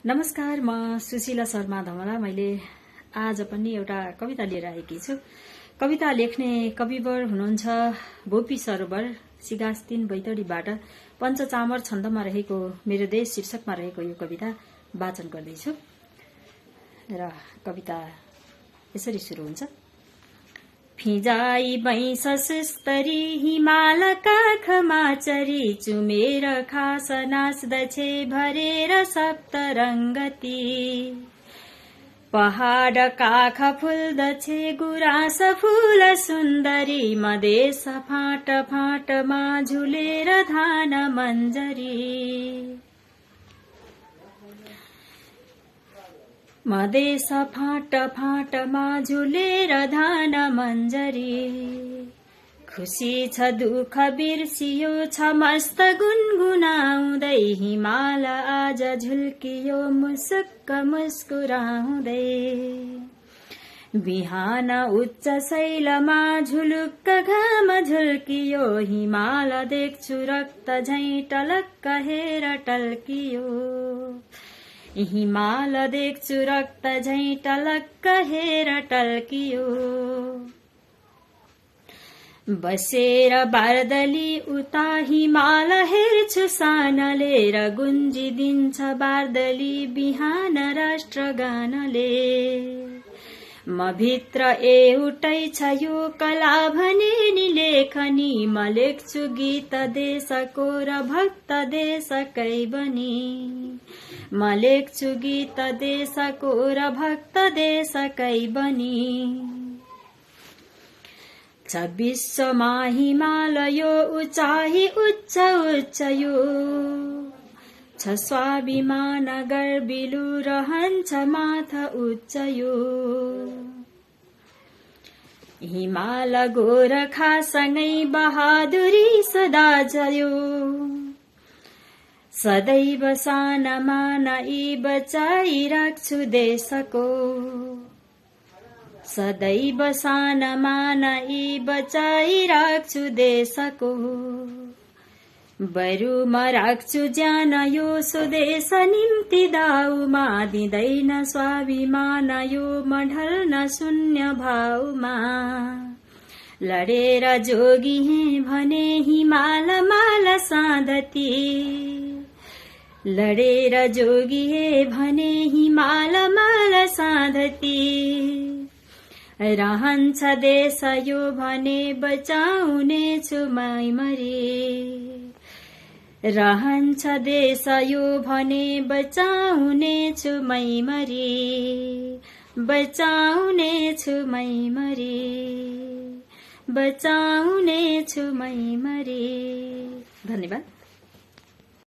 नमस्कार, म सुशीला शर्मा धमला। मैले आज पनि एउटा कविता लिएर आएकी छु। कविता लेख्ने कविवर हुनुहुन्छ गोपी सरोवर सिगास 3 बैतडीबाट पञ्चचामर छन्दमा रहेको मेरो देश शीर्षकमा रहेको यो कविता वाचन गर्दैछु र कविता यसरी सुरु हुन्छ। फिजाई बैंस सुस्तरी हिमाल काखमा चरी चुमेर खास नाच्दछे भरेर सप्तरङ्गती पहाड काख फुल्दछे गुराँस फूल सुन्दरी मधेस फाँट फाँटमा झुलेर धान मञ्जरी मधेस फाँट फाँटमा झुलेर धान मञ्जरी खुसी छ दुःख बिर्सियो छ मस्त गुनगुनाउँदै हिमाल आज झुल्कियो मुसुक्क मुस्कुराउँदै बिहान उच्च शैलमा झुलुक्क घाम झुल्कियो हिमाल देख्छु रक्त झैं टलक्क हेर टल्कियो हिमाल देख्छु रक्त झैं टलक्क हेर टल्कियो बसेर बार्दली उता हिमाल हेर्छु सानले र गुन्जिदिन्छ बार्दली बिहान राष्ट्रगानले म भित्र एउटै छ यो कला भने नि लेखनी म लेख्छु गीत देशको र भक्त देशकै बनी म लेख्छु गीत देशको र भक्त देशकै बनी छ विश्वमा हिमाल यो उचाइ उच्च उच्च यो छ स्वाभिमान गर्विलु रहन्छ माथा उच्च यो हिमाल गोरखासँगै बहादुरी सदा जयो सदैव सानमा नई बचाइ राख्छु देशको सदैव सानमा नई बचाइ राख्छु देशको बरु म राख्छु ज्यान यो स्वदेश निम्ति दाउमा दिँदैन स्वाभिमान यो म ढल्न शून्य भावमा लडेर जोगिए भने हिमाल माल साँधती लडेर जोगिए भने हिमाल माल साँधती रहन्छ देश यो भने बचाउने छु मै मरी रहन्छ देश यो भने बचाउने छु मै मरी बचाउने छु मै मरी बचाउने छु मै मरी। धन्यवाद।